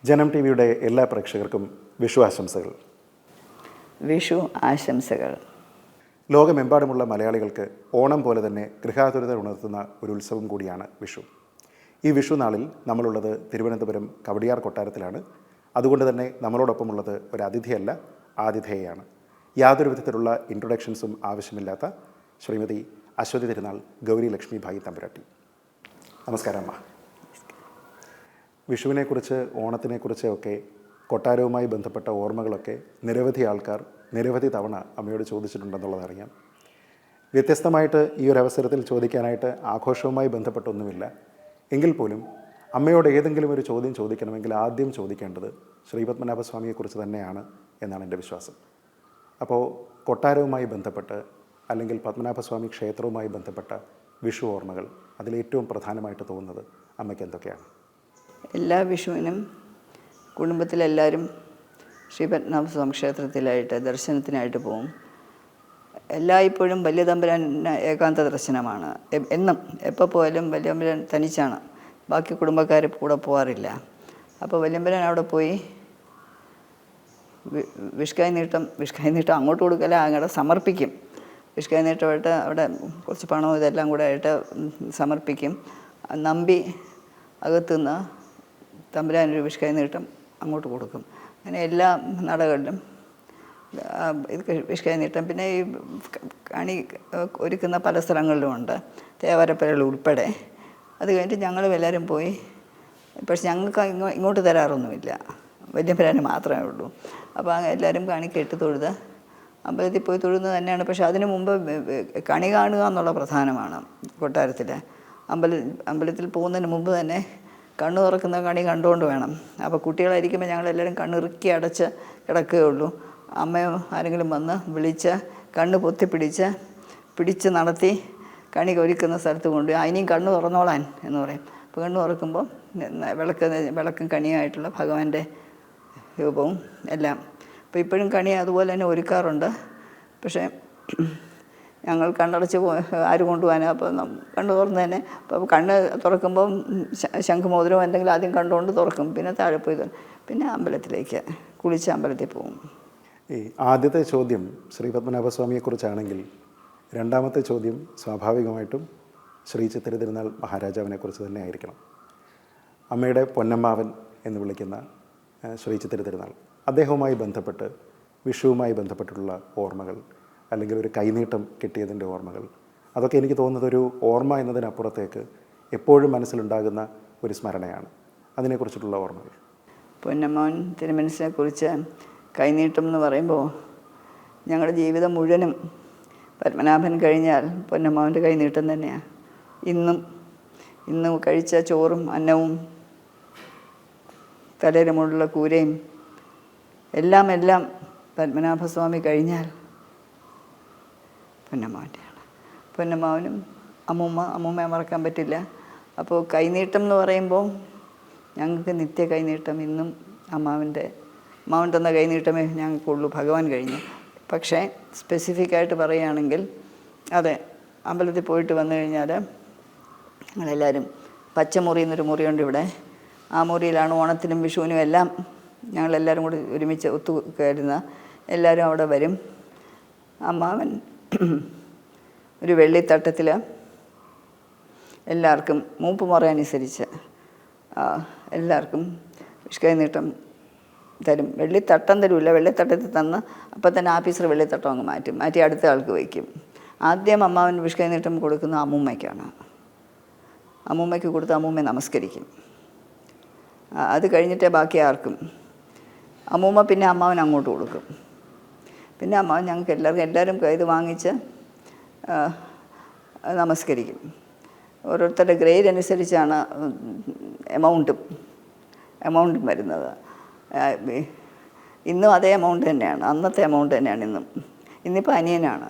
ജനം ടി വിയുടെ എല്ലാ പ്രേക്ഷകർക്കും വിഷു ആശംസകൾ. വിഷു ആശംസകൾ. ലോകമെമ്പാടുമുള്ള മലയാളികൾക്ക് ഓണം പോലെ തന്നെ ഗൃഹാതുരത ഉണർത്തുന്ന ഒരു ഉത്സവം കൂടിയാണ് വിഷു. ഈ വിഷു നാളിൽ നമ്മളുള്ളത് തിരുവനന്തപുരം കവടിയാർ കൊട്ടാരത്തിലാണ്. അതുകൊണ്ട് തന്നെ നമ്മളോടൊപ്പമുള്ളത് ഒരു അതിഥിയല്ല, ആതിഥേയാണ്. യാതൊരു വിധത്തിലുള്ള ഇൻട്രൊഡക്ഷൻസും ആവശ്യമില്ലാത്ത ശ്രീമതി അശ്വതി തിരുനാൾ ഗൗരി ലക്ഷ്മി ഭായി തമ്പുരാട്ടി. നമസ്കാരം അമ്മ. വിഷുവിനെക്കുറിച്ച്, ഓണത്തിനെക്കുറിച്ച് ഒക്കെ കൊട്ടാരവുമായി ബന്ധപ്പെട്ട ഓർമ്മകളൊക്കെ നിരവധി ആൾക്കാർ നിരവധി തവണ അമ്മയോട് ചോദിച്ചിട്ടുണ്ടെന്നുള്ളതറിയാം. വ്യത്യസ്തമായിട്ട് ഈ ഒരു അവസരത്തിൽ ചോദിക്കാനായിട്ട് ആഘോഷവുമായി ബന്ധപ്പെട്ടൊന്നുമില്ല. എങ്കിൽ പോലും അമ്മയോട് ഏതെങ്കിലും ഒരു ചോദ്യം ചോദിക്കണമെങ്കിൽ ആദ്യം ചോദിക്കേണ്ടത് ശ്രീപത്മനാഭസ്വാമിയെക്കുറിച്ച് തന്നെയാണ് എന്നാണ് എൻ്റെ വിശ്വാസം. അപ്പോൾ കൊട്ടാരവുമായി ബന്ധപ്പെട്ട് അല്ലെങ്കിൽ പത്മനാഭസ്വാമി ക്ഷേത്രവുമായി ബന്ധപ്പെട്ട വിഷു ഓർമ്മകൾ അതിലേറ്റവും പ്രധാനമായിട്ട് തോന്നുന്നത് അമ്മയ്ക്ക് എന്തൊക്കെയാണ്? എല്ലാ വിഷുവിനും കുടുംബത്തിലെല്ലാവരും ശ്രീ പത്മനാഭസ്വാമി ക്ഷേത്രത്തിലായിട്ട് ദർശനത്തിനായിട്ട് പോകും. എല്ലായ്പ്പോഴും വലിയ തമ്പുരാൻ ഏകാന്ത ദർശനമാണ്. എന്നും എപ്പോൾ പോയാലും വലിയ തമ്പുരാൻ തനിച്ചാണ്, ബാക്കി കുടുംബക്കാർ കൂടെ പോകാറില്ല. അപ്പോൾ വലിയ തമ്പുരാൻ അവിടെ പോയി വിഷ്കായി നീട്ടം അങ്ങോട്ട് കൊടുക്കല, അങ്ങോട്ട് സമർപ്പിക്കും. വിഷ്കായി നീട്ടമായിട്ട് അവിടെ കുറച്ച് പണവും ഇതെല്ലാം കൂടെ ആയിട്ട് സമർപ്പിക്കും. നമ്പി അകത്തുനിന്ന് തമ്പുരാനൊരു വിഷ്കായി നീട്ടം അങ്ങോട്ട് കൊടുക്കും. അങ്ങനെ എല്ലാ നടകളിലും ഇത് വിഷ്കായി നീട്ടം. പിന്നെ ഈ കണി ഒരുക്കുന്ന പല സ്ഥലങ്ങളിലുമുണ്ട്, തേവരപ്പരകൾ ഉൾപ്പെടെ. അത് കഴിഞ്ഞിട്ട് ഞങ്ങളും എല്ലാവരും പോയി. പക്ഷെ ഞങ്ങൾക്ക് ഇങ്ങോട്ട് തരാറൊന്നുമില്ല, വല്യപ്പരാന് മാത്രമേ ഉള്ളൂ. അപ്പോൾ എല്ലാവരും കണി കെട്ടി തൊഴുത് അമ്പലത്തിൽ പോയി തൊഴുന്നത് തന്നെയാണ്. പക്ഷെ അതിനു മുമ്പ് കണി കാണുക എന്നുള്ള പ്രധാനമാണ് കൊട്ടാരത്തിൽ. അമ്പലത്തിൽ പോകുന്നതിന് മുമ്പ് തന്നെ കണ്ണ് തുറക്കുന്ന കണി കണ്ടുകൊണ്ട് വേണം. അപ്പോൾ കുട്ടികളായിരിക്കുമ്പോൾ ഞങ്ങളെല്ലാവരും കണ്ണിറുക്കി അടച്ച് കിടക്കുകയുള്ളൂ. അമ്മയോ ആരെങ്കിലും വന്ന് വിളിച്ച് കണ്ണ് പിടിച്ച് നടത്തി കണി ഒരുക്കുന്ന സ്ഥലത്ത് കൊണ്ടുപോയി അതിനെയും കണ്ണ് തുറന്നോളാൻ എന്ന് പറയും. അപ്പോൾ കണ്ണ് തുറക്കുമ്പോൾ വിളക്കും കണിയായിട്ടുള്ള ഭഗവാന്റെ രൂപവും എല്ലാം. അപ്പോൾ ഇപ്പോഴും കണി അതുപോലെ തന്നെ ഒരുക്കാറുണ്ട്. പക്ഷേ ഞങ്ങൾ കണ്ണടച്ച് ആര് കൊണ്ടുപോകാനോ, അപ്പോൾ കണ്ണ് തുറന്ന് തന്നെ. അപ്പോൾ കണ്ണ് തുറക്കുമ്പം ശംഖുമോതിരം എന്തെങ്കിലും ആദ്യം കണ്ടുകൊണ്ട് തുറക്കും, പിന്നെ താഴെ പോയി പിന്നെ അമ്പലത്തിലേക്ക് കുളിച്ച് അമ്പലത്തിൽ പോകും. ഈ ആദ്യത്തെ ചോദ്യം ശ്രീ പത്മനാഭസ്വാമിയെക്കുറിച്ചാണെങ്കിൽ രണ്ടാമത്തെ ചോദ്യം സ്വാഭാവികമായിട്ടും ശ്രീ ചിത്തിര തിരുനാൾ മഹാരാജാവിനെക്കുറിച്ച് തന്നെ ആയിരിക്കണം. അമ്മയുടെ പൊന്നമ്മാവൻ എന്ന് വിളിക്കുന്ന ശ്രീ ചിത്തിര തിരുനാൾ, അദ്ദേഹവുമായി ബന്ധപ്പെട്ട് വിഷുവുമായി ബന്ധപ്പെട്ടുള്ള ഓർമ്മകൾ അല്ലെങ്കിൽ ഒരു കൈനീട്ടം കിട്ടിയതിൻ്റെ ഓർമ്മകൾ, അതൊക്കെ എനിക്ക് തോന്നുന്നത് ഒരു ഓർമ്മ എന്നതിനപ്പുറത്തേക്ക് എപ്പോഴും മനസ്സിലുണ്ടാകുന്ന ഒരു സ്മരണയാണ്. അതിനെക്കുറിച്ചിട്ടുള്ള ഓർമ്മകൾ. പൊന്നമ്മാവൻ തിരുമനസിനെ കുറിച്ച് കൈനീട്ടം എന്ന് പറയുമ്പോൾ ഞങ്ങളുടെ ജീവിതം മുഴുവനും പത്മനാഭൻ കഴിഞ്ഞാൽ പൊന്നമ്മാവൻ്റെ കൈനീട്ടം തന്നെയാണ്. ഇന്നും കഴിച്ച ചോറും അന്നവും തലയിലുമുള്ള കൂരയും എല്ലാം പത്മനാഭസ്വാമി കഴിഞ്ഞാൽ പൊന്നമ്മാവൻ്റെയാണ്. പൊന്നമ്മാവനും അമ്മൂമ്മയെ മറക്കാൻ പറ്റില്ല. അപ്പോൾ കൈനീട്ടം എന്ന് പറയുമ്പോൾ ഞങ്ങൾക്ക് നിത്യ കൈനീട്ടം. ഇന്നും അമ്മാവൻ തന്ന കൈനീട്ടമേ ഞങ്ങൾക്കുള്ളൂ, ഭഗവാൻ കഴിഞ്ഞു. പക്ഷേ സ്പെസിഫിക്കായിട്ട് പറയുകയാണെങ്കിൽ അതെ, അമ്പലത്തിൽ പോയിട്ട് വന്നു കഴിഞ്ഞാൽ ഞങ്ങളെല്ലാവരും പച്ചമുറി എന്നൊരു മുറിയുണ്ട് ഇവിടെ. ആ മുറിയിലാണ് ഓണത്തിനും വിഷുവിനും എല്ലാം ഞങ്ങളെല്ലാവരും കൂടി ഒരുമിച്ച് ഒത്തുകയറുന്ന. എല്ലാവരും അവിടെ വരും. അമ്മാവൻ ഒരു വെള്ളിത്തട്ടത്തിൽ എല്ലാവർക്കും മൂപ്പുമുറ അനുസരിച്ച് എല്ലാവർക്കും വിഷ്കായി നീട്ടം തരും. വെള്ളിത്തട്ടം തരില്ല, വെള്ളിത്തട്ടത്തിൽ തന്ന് അപ്പം തന്നെ ആഫീസർ വെള്ളിത്തട്ടം അങ്ങ് മാറ്റി അടുത്ത ആൾക്ക് വയ്ക്കും. ആദ്യം അമ്മാവൻ വിഷ്കായി നീട്ടം കൊടുക്കുന്ന അമ്മൂമ്മയ്ക്കാണ്. അമ്മൂമ്മയ്ക്ക് കൊടുത്ത് അമ്മൂമ്മയെ നമസ്കരിക്കും. അത് കഴിഞ്ഞിട്ടേ ബാക്കി ആർക്കും. അമ്മൂമ്മ പിന്നെ അമ്മാവൻ അങ്ങോട്ട് കൊടുക്കും. പിന്നെ അമ്മാവൻ ഞങ്ങൾക്ക് എല്ലാവരും ഇത് വാങ്ങിച്ച് നമസ്കരിക്കും. ഓരോരുത്തരുടെ ഗ്രേഡ് അനുസരിച്ചാണ് എമൗണ്ടും വരുന്നത്. ഇന്നും അതേ എമൗണ്ട് തന്നെയാണ്, അന്നത്തെ എമൗണ്ട് തന്നെയാണ് ഇന്നിപ്പോൾ അനിയനാണ്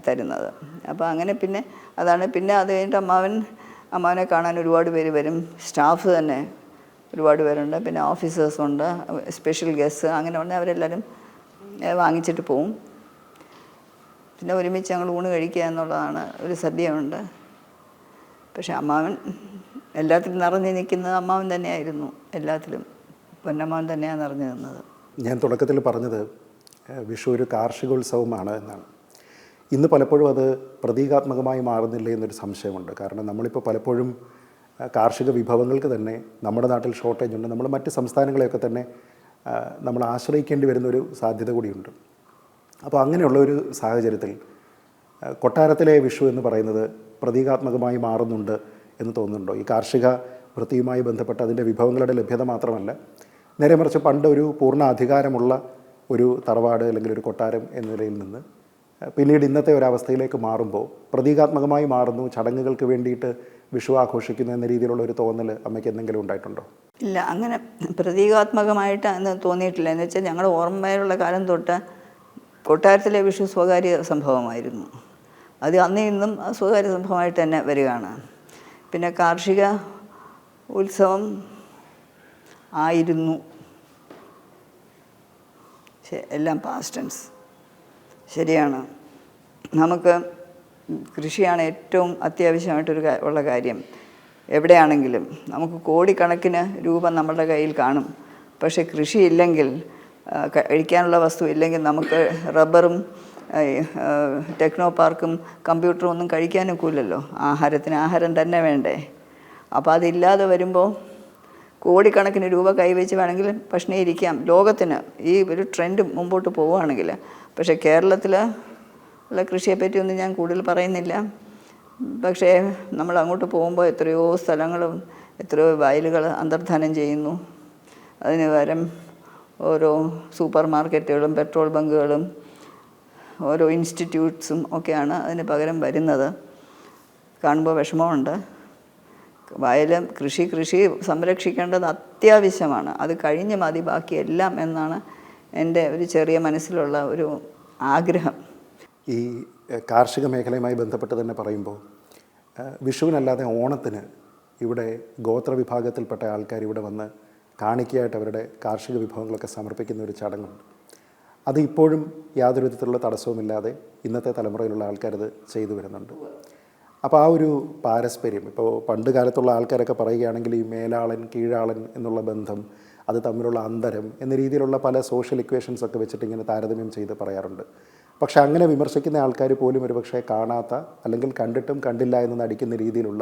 തരുന്നത്. അപ്പോൾ അങ്ങനെ പിന്നെ അതാണ്. പിന്നെ അത് കഴിഞ്ഞിട്ട് അമ്മാവനെ കാണാൻ ഒരുപാട് പേര് വരും. സ്റ്റാഫ് തന്നെ ഒരുപാട് പേരുണ്ട്. പിന്നെ ഓഫീസേഴ്സുണ്ട്, സ്പെഷ്യൽ ഗസ്റ്റ്, അങ്ങനെ ഉണ്ടെങ്കിൽ അവരെല്ലാവരും വാങ്ങിച്ചിട്ട് പോവും. പിന്നെ ഒരുമിച്ച് ഞങ്ങൾ ഊണ് കഴിക്കുക എന്നുള്ളതാണ്. ഒരു സദ്യയുണ്ട്. പക്ഷെ അമ്മാവൻ എല്ലാത്തിലും നിറഞ്ഞു നിൽക്കുന്നത് അമ്മാവൻ തന്നെയായിരുന്നു. എല്ലാത്തിലും പൊന്നമ്മൻ തന്നെയാണ് അറിഞ്ഞു തന്നത്. ഞാൻ തുടക്കത്തിൽ പറഞ്ഞത് വിഷു ഒരു കാർഷികോത്സവമാണ് എന്നാണ്. ഇന്ന് പലപ്പോഴും അത് പ്രതീകാത്മകമായി മാറുന്നില്ല എന്നൊരു സംശയമുണ്ട്. കാരണം നമ്മളിപ്പോൾ പലപ്പോഴും കാർഷിക വിഭവങ്ങൾക്ക് തന്നെ നമ്മുടെ നാട്ടിൽ ഷോർട്ടേജ് ഉണ്ട്. നമ്മൾ മറ്റ് സംസ്ഥാനങ്ങളെയൊക്കെ തന്നെ നമ്മൾ ആശ്രയിക്കേണ്ടി വരുന്നൊരു സാധ്യത കൂടിയുണ്ട്. അപ്പോൾ അങ്ങനെയുള്ള ഒരു സാഹചര്യത്തിൽ കൊട്ടാരത്തിലെ വിഷു എന്ന് പറയുന്നത് പ്രതീകാത്മകമായി മാറുന്നുണ്ട് എന്ന് തോന്നുന്നുണ്ടോ? ഈ കാർഷിക വൃത്തിയുമായി ബന്ധപ്പെട്ട് അതിൻ്റെ വിഭവങ്ങളുടെ ലഭ്യത മാത്രമല്ല, നേരെ മറിച്ച് പണ്ട് ഒരു പൂർണ്ണ അധികാരമുള്ള ഒരു തറവാട് അല്ലെങ്കിൽ ഒരു കൊട്ടാരം എന്ന നിലയിൽ നിന്ന് പിന്നീട് ഇന്നത്തെ ഒരവസ്ഥയിലേക്ക് മാറുമ്പോൾ പ്രതീകാത്മകമായി മാറുന്നു, ചടങ്ങുകൾക്ക് വേണ്ടിയിട്ട് വിഷു ആഘോഷിക്കുന്നു എന്ന രീതിയിലുള്ള ഒരു തോന്നൽ അമ്മയ്ക്ക് എന്തെങ്കിലും ഉണ്ടായിട്ടുണ്ടോ? ഇല്ല, അങ്ങനെ പ്രതീകാത്മകമായിട്ട് അന്ന് തോന്നിയിട്ടില്ല. എന്ന് വെച്ചാൽ ഞങ്ങളുടെ ഓർമ്മയിലുള്ള കാലം തൊട്ട് കൊട്ടാരത്തിലെ വിഷു സ്വകാര്യ സംഭവമായിരുന്നു. അത് അന്ന് ഇന്നും സ്വകാര്യ സംഭവമായിട്ട് തന്നെ വരികയാണ്. പിന്നെ കാർഷിക ഉത്സവം ആയിരുന്നു, എല്ലാം പാസ്റ്റ് ടെൻസ്. ശരിയാണ്, നമുക്ക് കൃഷിയാണ് ഏറ്റവും അത്യാവശ്യമായിട്ടൊരു ഉള്ള കാര്യം. എവിടെയാണെങ്കിലും നമുക്ക് കോടിക്കണക്കിന് രൂപ നമ്മളുടെ കയ്യിൽ കാണും. പക്ഷേ കൃഷിയില്ലെങ്കിൽ, കഴിക്കാനുള്ള വസ്തു ഇല്ലെങ്കിൽ നമുക്ക് റബ്ബറും ടെക്നോ പാർക്കും കമ്പ്യൂട്ടറും ഒന്നും കഴിക്കാനൊക്കില്ലല്ലോ. ആഹാരം തന്നെ വേണ്ടേ? അപ്പോൾ അതില്ലാതെ വരുമ്പോൾ കോടിക്കണക്കിന് രൂപ കൈവച്ച് വേണമെങ്കിൽ ഭക്ഷണം ഇരിക്കാം ലോകത്തിന്, ഈ ഒരു ട്രെൻഡ് മുമ്പോട്ട് പോവുകയാണെങ്കിൽ. പക്ഷേ കേരളത്തിൽ ഉള്ള കൃഷിയെപ്പറ്റിയൊന്നും ഞാൻ കൂടുതൽ പറയുന്നില്ല. പക്ഷേ നമ്മൾ അങ്ങോട്ട് പോകുമ്പോൾ എത്രയോ സ്ഥലങ്ങളും എത്രയോ വയലുകൾ അന്തർധാനം ചെയ്യുന്നു. അതിന് പകരം ഓരോ സൂപ്പർ മാർക്കറ്റുകളും പെട്രോൾ ബങ്കുകളും ഓരോ ഇൻസ്റ്റിറ്റ്യൂട്ട്സും ഒക്കെയാണ് അതിന് പകരം വരുന്നത്. കാണുമ്പോൾ വിഷമമുണ്ട്. വയലും കൃഷി സംരക്ഷിക്കേണ്ടത് അത്യാവശ്യമാണ്. അത് കഴിഞ്ഞ് മതി ബാക്കിയെല്ലാം എന്നാണ് എൻ്റെ ഒരു ചെറിയ മനസ്സിലുള്ള ഒരു ആഗ്രഹം. ഈ കാർഷിക മേഖലയുമായി ബന്ധപ്പെട്ട് തന്നെ പറയുമ്പോൾ വിഷുവിനല്ലാതെ ഓണത്തിന് ഇവിടെ ഗോത്രവിഭാഗത്തിൽപ്പെട്ട ആൾക്കാർ ഇവിടെ വന്ന് കാണിക്കയായിട്ട് അവരുടെ കാർഷിക വിഭവങ്ങളൊക്കെ സമർപ്പിക്കുന്ന ഒരു ചടങ്ങുണ്ട്. അത് ഇപ്പോഴും യാതൊരു വിധത്തിലുള്ള തടസ്സവുമില്ലാതെ ഇന്നത്തെ തലമുറയിലുള്ള ആൾക്കാരത് ചെയ്തു വരുന്നുണ്ട്. അപ്പോൾ ആ ഒരു പാരസ്പര്യം, ഇപ്പോൾ പണ്ട് കാലത്തുള്ള ആൾക്കാരൊക്കെ പറയുകയാണെങ്കിൽ ഈ മേലാളൻ കീഴാളൻ എന്നുള്ള ബന്ധം, അത് തമ്മിലുള്ള അന്തരം എന്ന രീതിയിലുള്ള പല സോഷ്യൽ ഇക്വേഷൻസ് ഒക്കെ വെച്ചിട്ട് ഇങ്ങനെ താരതമ്യം ചെയ്ത് പറയാറുണ്ട്. പക്ഷേ അങ്ങനെ വിമർശിക്കുന്ന ആൾക്കാർ പോലും ഒരുപക്ഷെ കാണാത്ത അല്ലെങ്കിൽ കണ്ടിട്ടും കണ്ടില്ല എന്ന് നടിക്കുന്ന രീതിയിലുള്ള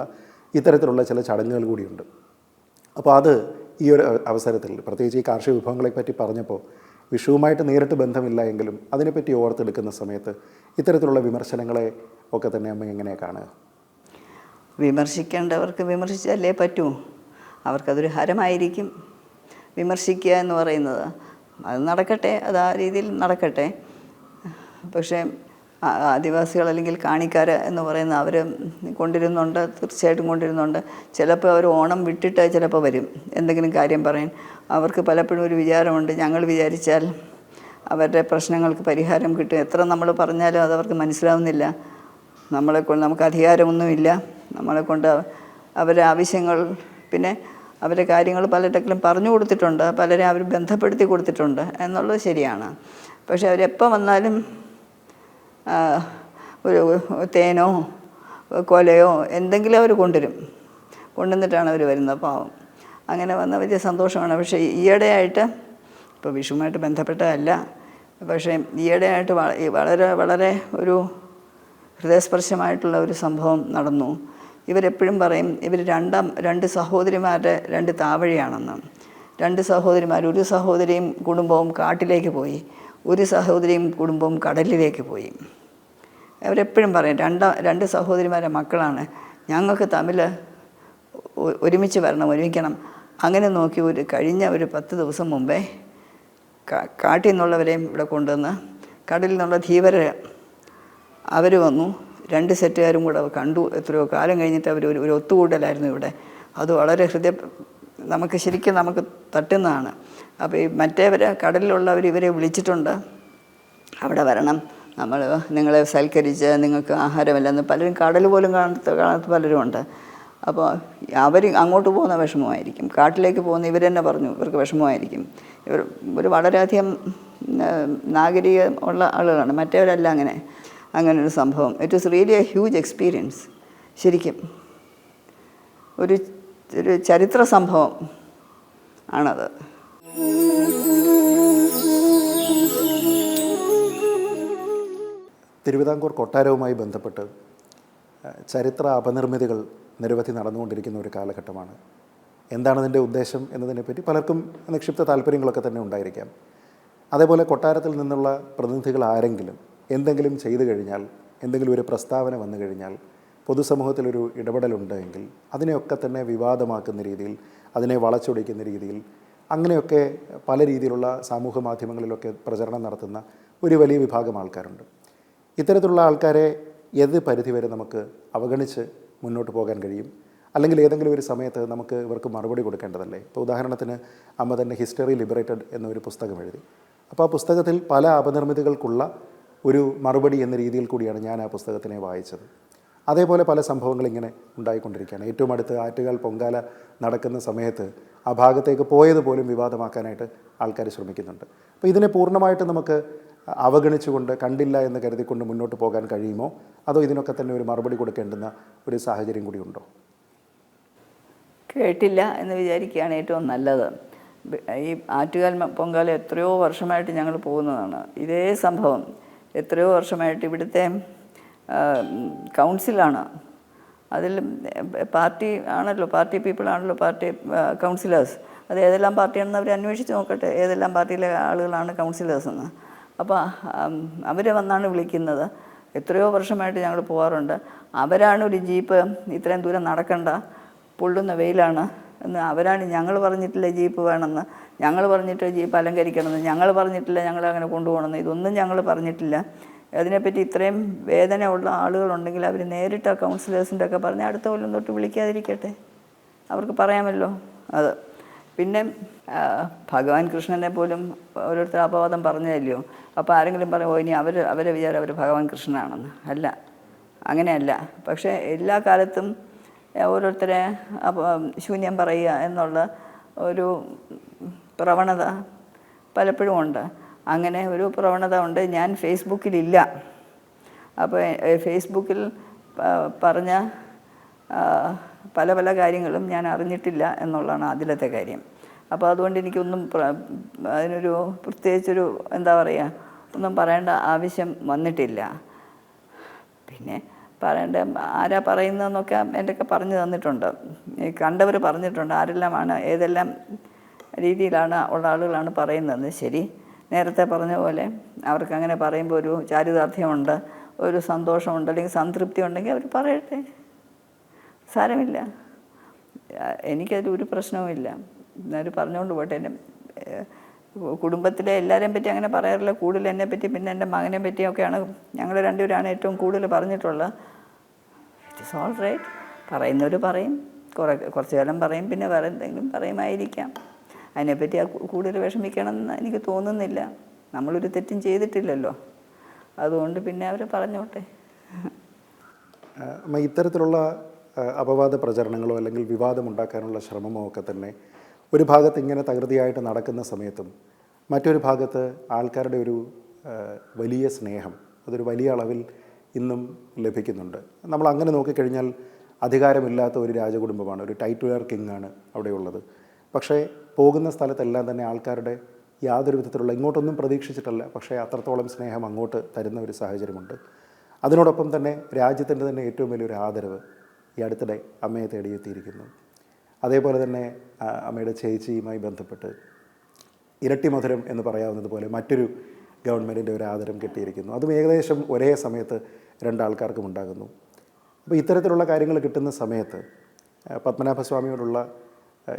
ഇത്തരത്തിലുള്ള ചില ചടങ്ങുകൾ കൂടിയുണ്ട്. അപ്പോൾ അത് ഈ ഒരു അവസരത്തിൽ പ്രത്യേകിച്ച് ഈ കാർഷിക വിഭവങ്ങളെ പറ്റി പറഞ്ഞപ്പോൾ വിഷുവുമായിട്ട് നേരിട്ട് ബന്ധമില്ല എങ്കിലും അതിനെപ്പറ്റി ഓർത്തെടുക്കുന്ന സമയത്ത് ഇത്തരത്തിലുള്ള വിമർശനങ്ങളെ ഒക്കെ തന്നെ അമ്മ എങ്ങനെയാണ് കാണുക? വിമർശിക്കേണ്ടവർക്ക് വിമർശിച്ചാലേ പറ്റൂ. അവർക്കതൊരു ഹരമായിരിക്കും വിമർശിക്കുക എന്ന് പറയുന്നത്. അത് നടക്കട്ടെ, അത് ആ രീതിയിൽ നടക്കട്ടെ. പക്ഷേ ആദിവാസികൾ അല്ലെങ്കിൽ കാണിക്കാർ എന്ന് പറയുന്ന അവർ കൊണ്ടിരുന്നുണ്ട്, തീർച്ചയായിട്ടും കൊണ്ടിരുന്നുണ്ട്. ചിലപ്പോൾ അവർ ഓണം വിട്ടിട്ട് ചിലപ്പോൾ വരും എന്തെങ്കിലും കാര്യം പറയാൻ. അവർക്ക് പലപ്പോഴും ഒരു വിചാരമുണ്ട്, ഞങ്ങൾ വിചാരിച്ചാൽ അവരുടെ പ്രശ്നങ്ങൾക്ക് പരിഹാരം കിട്ടും. എത്ര നമ്മൾ പറഞ്ഞാലും അതവർക്ക് മനസ്സിലാവുന്നില്ല. നമുക്ക് അധികാരമൊന്നുമില്ല. നമ്മളെക്കൊണ്ട് അവരുടെ ആവശ്യങ്ങൾ, പിന്നെ അവരുടെ കാര്യങ്ങൾ പലരെങ്കിലും പറഞ്ഞു കൊടുത്തിട്ടുണ്ട്, പലരെ അവർ ബന്ധപ്പെടുത്തി കൊടുത്തിട്ടുണ്ട് എന്നുള്ളത് ശരിയാണ്. പക്ഷേ അവരെപ്പോൾ വന്നാലും ഒരു തേനോ കൊലയോ എന്തെങ്കിലും അവർ കൊണ്ടുവന്നിട്ടാണ് അവർ വരുന്നത്. പാവം, അങ്ങനെ വന്ന വലിയ സന്തോഷമാണ്. പക്ഷേ ഈയിടെയായിട്ട്, ഇപ്പോൾ വിഷുവുമായിട്ട് ബന്ധപ്പെട്ടതല്ല, പക്ഷേ ഈയിടെയായിട്ട് വളരെ ഒരു ഹൃദയസ്പർശമായിട്ടുള്ള ഒരു സംഭവം നടന്നു. ഇവരെപ്പോഴും പറയും ഇവർ രണ്ട് സഹോദരിമാരുടെ രണ്ട് താവഴിയാണെന്ന്. രണ്ട് സഹോദരിമാർ, ഒരു സഹോദരിയും കുടുംബവും കാട്ടിലേക്ക് പോയി, ഒരു സഹോദരിയും കുടുംബവും കടലിലേക്ക് പോയി. അവരെപ്പോഴും പറയും രണ്ട് സഹോദരിമാരുടെ മക്കളാണ്, ഞങ്ങൾക്ക് തമ്മിൽ ഒരുമിച്ച് ഒരുമിക്കണം. അങ്ങനെ നോക്കി കഴിഞ്ഞ ഒരു 10 ദിവസം മുമ്പേ കാട്ടിൽ നിന്നുള്ളവരെയും ഇവിടെ കൊണ്ടുവന്ന് കടലിൽ നിന്നുള്ള ധീവര അവർ വന്നു. 2 സെറ്റുകാരും കൂടെ കണ്ടു. എത്രയോ കാലം കഴിഞ്ഞിട്ട് അവർ ഒരു ഒത്തുകൂടലായിരുന്നു ഇവിടെ. അത് വളരെ നമുക്ക് തട്ടുന്നതാണ്. അപ്പോൾ ഈ കടലിലുള്ളവർ ഇവരെ വിളിച്ചിട്ടുണ്ട്, അവിടെ വരണം, നിങ്ങളെ സൽക്കരിച്ച് നിങ്ങൾക്ക് ആഹാരമില്ലെന്ന്. പലരും കടൽ പോലും കാണാത്ത പലരും ഉണ്ട്. അപ്പോൾ അവർ അങ്ങോട്ട് പോകുന്ന വിഷമമായിരിക്കും, കാട്ടിലേക്ക് പോകുന്ന ഇവർ തന്നെ പറഞ്ഞു ഇവർക്ക് വിഷമമായിരിക്കും. ഇവർ വളരെയധികം നാഗരികം ഉള്ള ആളുകളാണ്, മറ്റവരല്ല. അങ്ങനൊരു സംഭവം. It is really A huge experience. ശരിക്കും ഒരു ചരിത്ര സംഭവം ആണത്. തിരുവിതാംകൂർ കൊട്ടാരവുമായി ബന്ധപ്പെട്ട് ചരിത്ര അപനിർമ്മിതികൾ നിരവധി നടന്നുകൊണ്ടിരിക്കുന്ന ഒരു കാലഘട്ടമാണ്. എന്താണ് അതിൻ്റെ ഉദ്ദേശം എന്നതിനെപ്പറ്റി പലർക്കും നിക്ഷിപ്ത താല്പര്യങ്ങളൊക്കെ തന്നെ ഉണ്ടായിരിക്കാം. അതേപോലെ കൊട്ടാരത്തിൽ നിന്നുള്ള പ്രതിനിധികൾ ആരെങ്കിലും എന്തെങ്കിലും ചെയ്തു കഴിഞ്ഞാൽ, എന്തെങ്കിലും ഒരു പ്രസ്താവന വന്നു കഴിഞ്ഞാൽ, പൊതുസമൂഹത്തിലൊരു ഇടപെടലുണ്ട് എങ്കിൽ അതിനെയൊക്കെ തന്നെ വിവാദമാക്കുന്ന രീതിയിൽ, അതിനെ വളച്ചൊടിക്കുന്ന രീതിയിൽ, അങ്ങനെയൊക്കെ പല രീതിയിലുള്ള സാമൂഹ്യ മാധ്യമങ്ങളിലൊക്കെ പ്രചരണം നടത്തുന്ന ഒരു വലിയ വിഭാഗം ആൾക്കാരുണ്ട്. ഇത്തരത്തിലുള്ള ആൾക്കാരെ ഏത് പരിധിവരെ നമുക്ക് അവഗണിച്ച് മുന്നോട്ട് പോകാൻ കഴിയും? അല്ലെങ്കിൽ ഏതെങ്കിലും ഒരു സമയത്ത് നമുക്ക് ഇവർക്ക് മറുപടി കൊടുക്കേണ്ടതല്ലേ? ഇപ്പോൾ ഉദാഹരണത്തിന് അമ്മ തന്നെ ഹിസ്റ്ററി ലിബറേറ്റഡ് എന്നൊരു പുസ്തകം എഴുതി. അപ്പോൾ ആ പുസ്തകത്തിൽ പല അപനിർമ്മിതികൾക്കുള്ള ഒരു മറുപടി എന്ന രീതിയിൽ കൂടിയാണ് ഞാൻ ആ പുസ്തകത്തിനെ വായിച്ചത്. അതേപോലെ പല സംഭവങ്ങൾ ഇങ്ങനെ ഉണ്ടായിക്കൊണ്ടിരിക്കുകയാണ്. ഏറ്റവും അടുത്ത് ആറ്റുകാൽ പൊങ്കാല നടക്കുന്ന സമയത്ത് ആ ഭാഗത്തേക്ക് പോയത് പോലും വിവാദമാക്കാനായിട്ട് ആൾക്കാർ ശ്രമിക്കുന്നുണ്ട്. അപ്പോൾ ഇതിനെ പൂർണ്ണമായിട്ട് നമുക്ക് അവഗണിച്ചുകൊണ്ട്, കണ്ടില്ല എന്ന് കരുതിക്കൊണ്ട് മുന്നോട്ട് പോകാൻ കഴിയുമോ? അതോ ഇതിനൊക്കെ തന്നെ ഒരു മറുപടി കൊടുക്കേണ്ടുന്ന ഒരു സാഹചര്യം കൂടി ഉണ്ടോ? കേട്ടില്ല എന്ന് വിചാരിക്കുകയാണ് ഏറ്റവും നല്ലത്. ഈ ആറ്റുകാൽ പൊങ്കാല എത്രയോ വർഷമായിട്ട് ഞങ്ങൾ പോകുന്നതാണ്. ഇതേ സംഭവം എത്രയോ വർഷമായിട്ട് ഇവിടുത്തെ കൗൺസിലാണ്. അതിൽ പാർട്ടി ആണല്ലോ, പാർട്ടി പീപ്പിളാണല്ലോ, പാർട്ടി കൗൺസിലേഴ്സ്. അത് ഏതെല്ലാം പാർട്ടിയാണെന്ന് അവർ അന്വേഷിച്ച് നോക്കട്ടെ, ഏതെല്ലാം പാർട്ടിയിലെ ആളുകളാണ് കൗൺസിലേഴ്സെന്ന്. അപ്പോൾ അവർ വന്നാണ് വിളിക്കുന്നത്. എത്രയോ വർഷമായിട്ട് ഞങ്ങൾ പോകാറുണ്ട്. അവരാണ് ഒരു ജീപ്പ് ഇത്രയും ദൂരം നടക്കണ്ട, പൊള്ളുന്ന വെയിലാണ് എന്ന് അവരാണ്. ഞങ്ങൾ പറഞ്ഞിട്ടില്ല ജീപ്പ് വേണമെന്ന്, ഞങ്ങൾ പറഞ്ഞിട്ട് ജീപ്പ് അലങ്കരിക്കണമെന്ന്, ഞങ്ങൾ പറഞ്ഞിട്ടില്ല ഞങ്ങൾ അങ്ങനെ കൊണ്ടുപോകണമെന്ന്, ഇതൊന്നും ഞങ്ങൾ പറഞ്ഞിട്ടില്ല. അതിനെപ്പറ്റി ഇത്രയും വേദന ഉള്ള ആളുകളുണ്ടെങ്കിൽ അവർ നേരിട്ട് ആ കൗൺസിലേഴ്സിൻ്റെ ഒക്കെ പറഞ്ഞ് അടുത്ത കൊല്ലം തൊട്ട് വിളിക്കാതിരിക്കട്ടെ, അവർക്ക് പറയാമല്ലോ അത്. പിന്നെ ഭഗവാൻ കൃഷ്ണനെ പോലും ഓരോരുത്തർ അപവാദം പറഞ്ഞതല്ലയോ. അപ്പോൾ ആരെങ്കിലും പറയും, ഇനി അവരെ വിചാരം അവർ ഭഗവാൻ കൃഷ്ണനാണെന്ന്. അല്ല, അങ്ങനെയല്ല. പക്ഷേ എല്ലാ കാലത്തും ഓരോരുത്തരെ ശൂന്യം പറയുക എന്നുള്ള ഒരു പ്രവണത പലപ്പോഴും ഉണ്ട്. അങ്ങനെ ഒരു പ്രവണത ഉണ്ട്. ഞാൻ ഫേസ്ബുക്കിലില്ല. അപ്പോൾ ഫേസ്ബുക്കിൽ പറഞ്ഞ പല പല കാര്യങ്ങളും ഞാൻ അറിഞ്ഞിട്ടില്ല എന്നുള്ളതാണ് അതിലത്തെ കാര്യം. അപ്പോൾ അതുകൊണ്ട് എനിക്കൊന്നും അതിനൊരു പ്രത്യേകിച്ചൊരു എന്താ പറയുക, ഒന്നും പറയേണ്ട ആവശ്യം വന്നിട്ടില്ല. പിന്നെ പറയേണ്ട ആരാ പറയുന്നതെന്നൊക്കെ എൻ്റെയൊക്കെ പറഞ്ഞു തന്നിട്ടുണ്ട്, കണ്ടവർ പറഞ്ഞിട്ടുണ്ട് ആരെല്ലാമാണ് ഏതെല്ലാം രീതിയിലാണ് ഉള്ള ആളുകളാണ് പറയുന്നത്. ശരി, നേരത്തെ പറഞ്ഞ പോലെ അവർക്ക് അങ്ങനെ പറയുമ്പോൾ ഒരു ചാരിതാർത്ഥ്യമുണ്ട്, ഒരു സന്തോഷമുണ്ട്, അല്ലെങ്കിൽ സംതൃപ്തി ഉണ്ടെങ്കിൽ അവർ പറയട്ടെ, സാരമില്ല. എനിക്കതിൽ ഒരു പ്രശ്നവുമില്ല. അവർ പറഞ്ഞുകൊണ്ട് പോട്ടെ. എൻ്റെ കുടുംബത്തിലെ എല്ലാവരെയും പറ്റി അങ്ങനെ പറയാറില്ല. കൂടുതൽ എന്നെ പറ്റി പിന്നെ എൻ്റെ മകനെ പറ്റിയൊക്കെയാണ് ഞങ്ങൾ രണ്ടുപേരാണ് ഏറ്റവും കൂടുതൽ പറഞ്ഞിട്ടുള്ളത്. It is all right. പറയുന്നവർ പറയും, കുറച്ച് കാലം പറയും, പിന്നെ വേറെ എന്തെങ്കിലും പറയുമായിരിക്കാം. അതിനെപ്പറ്റി കൂടുതൽ വിഷമിക്കണമെന്ന് എനിക്ക് തോന്നുന്നില്ല. നമ്മളൊരു തെറ്റും ചെയ്തിട്ടില്ലല്ലോ, അതുകൊണ്ട് പിന്നെ അവർ പറഞ്ഞോട്ടെ. ഇത്തരത്തിലുള്ള അപവാദ പ്രചരണങ്ങളോ അല്ലെങ്കിൽ വിവാദമുണ്ടാക്കാനുള്ള ശ്രമമോ ഒക്കെ തന്നെ ഒരു ഭാഗത്ത് ഇങ്ങനെ തകൃതിയായിട്ട് നടക്കുന്ന സമയത്തും മറ്റൊരു ഭാഗത്ത് ആൾക്കാരുടെ ഒരു വലിയ സ്നേഹം, അതൊരു വലിയ അളവിൽ ഇന്നും ലഭിക്കുന്നുണ്ട്. നമ്മൾ അങ്ങനെ നോക്കിക്കഴിഞ്ഞാൽ അധികാരമില്ലാത്ത ഒരു രാജകുടുംബമാണ്, ഒരു ടൈറ്റുലർ കിങ് ആണ് അവിടെയുള്ളത്. പക്ഷേ പോകുന്ന സ്ഥലത്തെല്ലാം തന്നെ ആൾക്കാരുടെ യാതൊരു വിധത്തിലുള്ള, ഇങ്ങോട്ടൊന്നും പ്രതീക്ഷിച്ചിട്ടല്ല, പക്ഷേ അത്രത്തോളം സ്നേഹം അങ്ങോട്ട് തരുന്ന ഒരു സാഹചര്യമുണ്ട്. അതിനോടൊപ്പം തന്നെ രാജ്യത്തിൻ്റെ തന്നെ ഏറ്റവും വലിയൊരു ആദരവ് ഈ അടുത്തിടെ അമ്മയെ തേടിയെത്തിയിരിക്കുന്നു. അതേപോലെ തന്നെ അമ്മയുടെ ചേച്ചിയുമായി ബന്ധപ്പെട്ട് ഇരട്ടി മധുരം എന്ന് പറയാവുന്നത് പോലെ മറ്റൊരു ഗവൺമെൻറ്റിൻ്റെ ഒരു ആദരം കിട്ടിയിരിക്കുന്നു. അതും ഏകദേശം ഒരേ സമയത്ത് രണ്ടാൾക്കാർക്കും ഉണ്ടാകുന്നു. അപ്പോൾ ഇത്തരത്തിലുള്ള കാര്യങ്ങൾ കിട്ടുന്ന സമയത്ത് പത്മനാഭസ്വാമിയോടുള്ള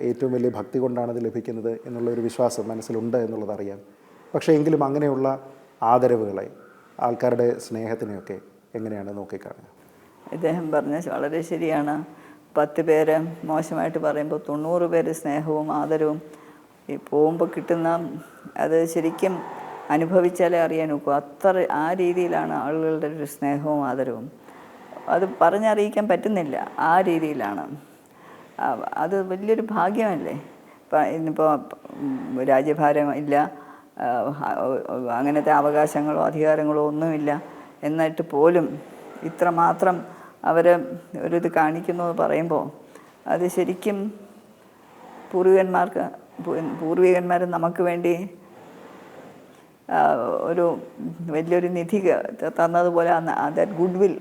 ഏറ്റവും വലിയ ഭക്തി കൊണ്ടാണത് ലഭിക്കുന്നത് എന്നുള്ളൊരു വിശ്വാസം മനസ്സിലുണ്ട് എന്നുള്ളതറിയാം. പക്ഷേ എങ്കിലും അങ്ങനെയുള്ള ആദരവുകളെ, ആൾക്കാരുടെ സ്നേഹത്തിനെയൊക്കെ എങ്ങനെയാണ് നോക്കിക്കാണുക? ഇദ്ദേഹം പറഞ്ഞത് വളരെ ശരിയാണ്. 10 പേര് മോശമായിട്ട് പറയുമ്പോൾ 90 പേര് സ്നേഹവും ആദരവും ഈ പോകുമ്പോൾ കിട്ടുന്ന, അത് ശരിക്കും അനുഭവിച്ചാലേ അറിയാൻ നോക്കൂ. അത്ര ആ രീതിയിലാണ് ആളുകളുടെ ഒരു സ്നേഹവും ആദരവും. അത് പറഞ്ഞറിയിക്കാൻ പറ്റുന്നില്ല, ആ രീതിയിലാണ്. അത് വലിയൊരു ഭാഗ്യമല്ലേ. ഇന്നിപ്പോൾ രാജ്യഭാരം ഇല്ല, അങ്ങനത്തെ അവകാശങ്ങളോ അധികാരങ്ങളോ ഒന്നുമില്ല, എന്നിട്ട് പോലും ഇത്രമാത്രം അവർ ഒരിത് കാണിക്കുന്നു എന്ന് പറയുമ്പോൾ അത് ശരിക്കും പൂർവികന്മാർക്ക് പൂർവികന്മാർ നമുക്ക് വേണ്ടി ഒരു വലിയൊരു നിധി തന്നതുപോലെ അത് ഗുഡ് വിൽ,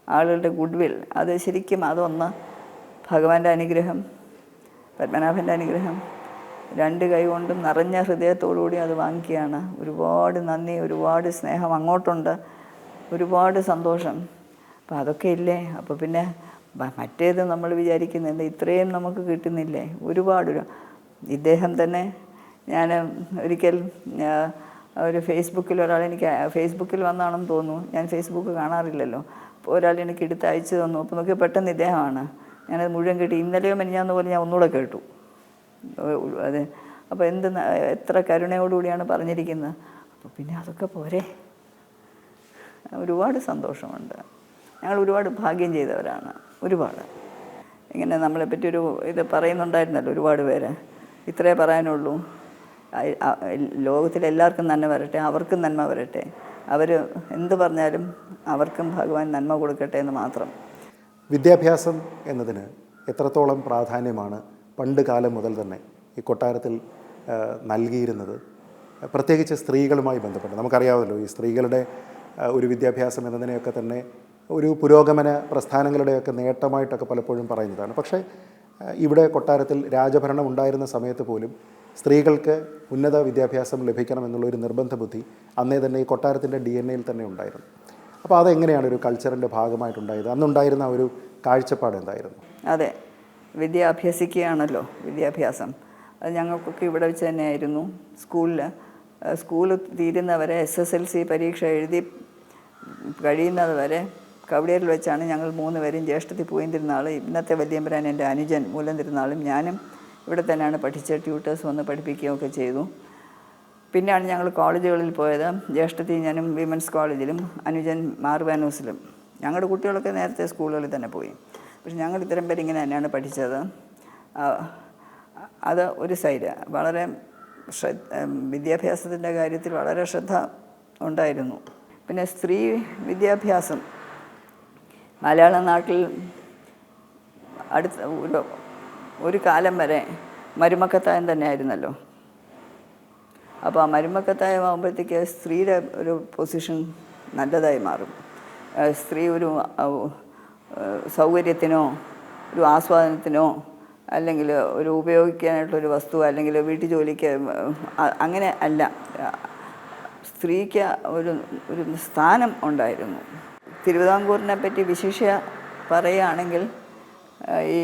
ആളുകളുടെ ഗുഡ് വിൽ, അത് ശരിക്കും അതൊന്ന് ഭഗവാന്റെ അനുഗ്രഹം, പത്മനാഭൻ്റെ അനുഗ്രഹം, രണ്ട് കൈ കൊണ്ടും നിറഞ്ഞ ഹൃദയത്തോടുകൂടി അത് വാങ്ങിക്കുകയാണ്. ഒരുപാട് നന്ദി, ഒരുപാട് സ്നേഹം അങ്ങോട്ടുണ്ട്, ഒരുപാട് സന്തോഷം. അപ്പം അതൊക്കെ ഇല്ലേ. അപ്പോൾ പിന്നെ മറ്റേത് നമ്മൾ വിചാരിക്കുന്നുണ്ട് ഇത്രയും നമുക്ക് കിട്ടുന്നില്ലേ. ഒരുപാട് ഇദ്ദേഹം തന്നെ, ഞാൻ ഒരിക്കൽ ഒരു ഫേസ്ബുക്കിൽ എനിക്ക് ഫേസ്ബുക്കിൽ വന്നാണെന്ന് തോന്നുന്നു, ഞാൻ ഫേസ്ബുക്ക് കാണാറില്ലല്ലോ. അപ്പോൾ ഒരാൾ എനിക്ക് എടുത്ത് അയച്ചു തന്നു. അപ്പോൾ നോക്കി പെട്ടെന്ന് ഇദ്ദേഹമാണ്. ഞാനത് മുഴുവൻ കേട്ടു. ഇന്നലെയോ മെനിഞ്ഞാന്ന് പോലെ ഞാൻ ഒന്നുകൂടെ കേട്ടു. അതെ, അപ്പോൾ എത്ര കരുണയോടുകൂടിയാണ് പറഞ്ഞിരിക്കുന്നത്. അപ്പോൾ പിന്നെ അതൊക്കെ പോരെ. ഒരുപാട് സന്തോഷമുണ്ട്. ഞങ്ങൾ ഒരുപാട് ഭാഗ്യം ചെയ്തവരാണ്. ഒരുപാട് ഇങ്ങനെ നമ്മളെപ്പറ്റി ഒരു ഇത് പറയുന്നുണ്ടായിരുന്നല്ലോ ഒരുപാട് പേര്. ഇത്രേ പറയാനുള്ളൂ. ലോകത്തിലെല്ലാവർക്കും നന്മ വരട്ടെ, അവർക്കും നന്മ വരട്ടെ. അവർ എന്ത് പറഞ്ഞാലും അവർക്കും ഭഗവാൻ നന്മ കൊടുക്കട്ടെ എന്ന് മാത്രം. വിദ്യാഭ്യാസം എന്നതിന് എത്രത്തോളം പ്രാധാന്യമാണ് പണ്ട് കാലം മുതൽ തന്നെ ഈ കൊട്ടാരത്തിൽ നൽകിയിരുന്നത്, പ്രത്യേകിച്ച് സ്ത്രീകളുമായി ബന്ധപ്പെട്ട്? നമുക്കറിയാമല്ലോ, ഈ സ്ത്രീകളുടെ ഒരു വിദ്യാഭ്യാസം എന്നതിനെയൊക്കെ തന്നെ ഒരു പുരോഗമന പ്രസ്ഥാനങ്ങളുടെയൊക്കെ നേട്ടമായിട്ടൊക്കെ പലപ്പോഴും പറയുന്നതാണ്. പക്ഷേ ഇവിടെ കൊട്ടാരത്തിൽ രാജഭരണം ഉണ്ടായിരുന്ന സമയത്ത് പോലും സ്ത്രീകൾക്ക് ഉന്നത വിദ്യാഭ്യാസം ലഭിക്കണം എന്നുള്ളൊരു നിർബന്ധ ബുദ്ധി അന്നേ തന്നെ ഈ കൊട്ടാരത്തിൻ്റെ DNA-യിൽ തന്നെ ഉണ്ടായിരുന്നു. അപ്പോൾ അതെങ്ങനെയാണ് ഒരു കൾച്ചറിൻ്റെ ഭാഗമായിട്ടുണ്ടായത്? അന്നുണ്ടായിരുന്ന ഒരു കാഴ്ചപ്പാട് എന്തായിരുന്നു? അതെ, വിദ്യ അഭ്യസിക്കുകയാണല്ലോ വിദ്യാഭ്യാസം. അത് ഞങ്ങൾക്കൊക്കെ ഇവിടെ വെച്ച് തന്നെയായിരുന്നു. സ്കൂൾ തീരുന്നവരെ, SSLC പരീക്ഷ എഴുതി കഴിയുന്നത് വരെ കവടിയാറിൽ വെച്ചാണ് ഞങ്ങൾ 3 പേരും, ജ്യേഷ്ഠത്തിൽ പോയും തിരുനാൾ, ഇന്നത്തെ വല്യമ്പരാൻ എൻ്റെ അനുജൻ മൂലം തിരുനാളും ഞാനും ഇവിടെ തന്നെയാണ് പഠിച്ച. ട്യൂട്ടേഴ്സ് വന്ന് പഠിപ്പിക്കുകയൊക്കെ ചെയ്തു. പിന്നെയാണ് ഞങ്ങൾ കോളേജുകളിൽ പോയത്. ജ്യേഷ്ഠത്തിൽ ഞാനും വിമൻസ് കോളേജിലും അനുജൻ മാർവാനൂസിലും. ഞങ്ങളുടെ കുട്ടികളൊക്കെ നേരത്തെ സ്കൂളുകളിൽ തന്നെ പോയി. പക്ഷെ ഞങ്ങൾ ഇത്തരം പേര് ഇങ്ങനെ തന്നെയാണ് പഠിച്ചത്. അത് ഒരു സൈഡ്. വളരെ വിദ്യാഭ്യാസത്തിൻ്റെ കാര്യത്തിൽ വളരെ ശ്രദ്ധ ഉണ്ടായിരുന്നു. പിന്നെ സ്ത്രീ വിദ്യാഭ്യാസം മലയാള നാട്ടിൽ ഒരു കാലം വരെ മരുമക്കത്തായം തന്നെയായിരുന്നല്ലോ. അപ്പോൾ ആ മരുമക്കത്തായം ആകുമ്പോഴത്തേക്ക് സ്ത്രീയുടെ ഒരു പൊസിഷൻ നല്ലതായി മാറും. സ്ത്രീ ഒരു സൗകര്യത്തിനോ ഒരു ആസ്വാദനത്തിനോ അല്ലെങ്കിൽ ഒരു ഉപയോഗിക്കാനായിട്ടുള്ളൊരു വസ്തു അല്ലെങ്കിൽ വീട്ടു ജോലിക്ക് അങ്ങനെ അല്ല, സ്ത്രീക്ക് ഒരു സ്ഥാനം ഉണ്ടായിരുന്നു. തിരുവിതാംകൂറിനെ പറ്റി വിശേഷ പറയുകയാണെങ്കിൽ ഈ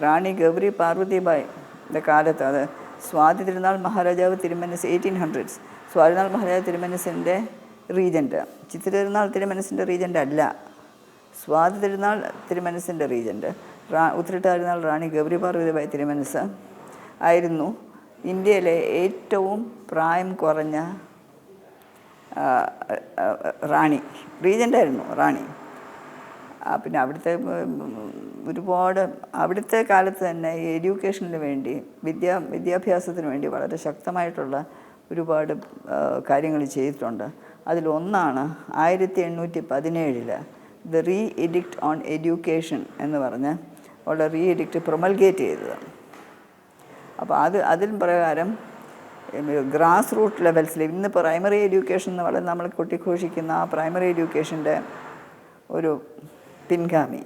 റാണി ഗൗരി പാർവതിബായിയുടെ കാലത്ത്, അത് സ്വാതി തിരുനാൾ മഹാരാജാവ് തിരുമനസ് 1800s, സ്വാതി തിരുനാൾ മഹാരാജാവ് തിരുമനസിൻ്റെ റീജൻറ്റ്, ചിത്തിര തിരുനാൾ തിരുമനസിൻ്റെ റീജൻ്റ് അല്ല, സ്വാതി തിരുനാൾ തിരുമനസിൻ്റെ റീജൻറ്റ് ഉത്രട്ടാതി തിരുനാൾ റാണി ഗൗരി പാർവതിബായി തിരുമനസ് ആയിരുന്നു ഇന്ത്യയിലെ ഏറ്റവും പ്രായം കുറഞ്ഞ റാണി, റീജൻ്റായിരുന്നു റാണി. പിന്നെ അവിടുത്തെ കാലത്ത് തന്നെ ഈ എഡ്യൂക്കേഷന് വേണ്ടി, വിദ്യാഭ്യാസത്തിന് വേണ്ടി വളരെ ശക്തമായിട്ടുള്ള ഒരുപാട് കാര്യങ്ങൾ ചെയ്തിട്ടുണ്ട്. അതിലൊന്നാണ് 1817 the re edict on education എന്ന് പറഞ്ഞ് ഉള്ള റീ എഡിക്റ്റ് പ്രൊമൽഗേറ്റ് ചെയ്തത്. അപ്പോൾ അതിൽ പ്രകാരം ഗ്രാസ് റൂട്ട് ലെവൽസിൽ ഇന്ന് പ്രൈമറി എഡ്യൂക്കേഷൻ എന്ന് പറയുന്നത് നമ്മൾ കൊട്ടിഘോഷിക്കുന്ന ആ പ്രൈമറി എഡ്യൂക്കേഷൻ്റെ ഒരു പിൻഗാമി.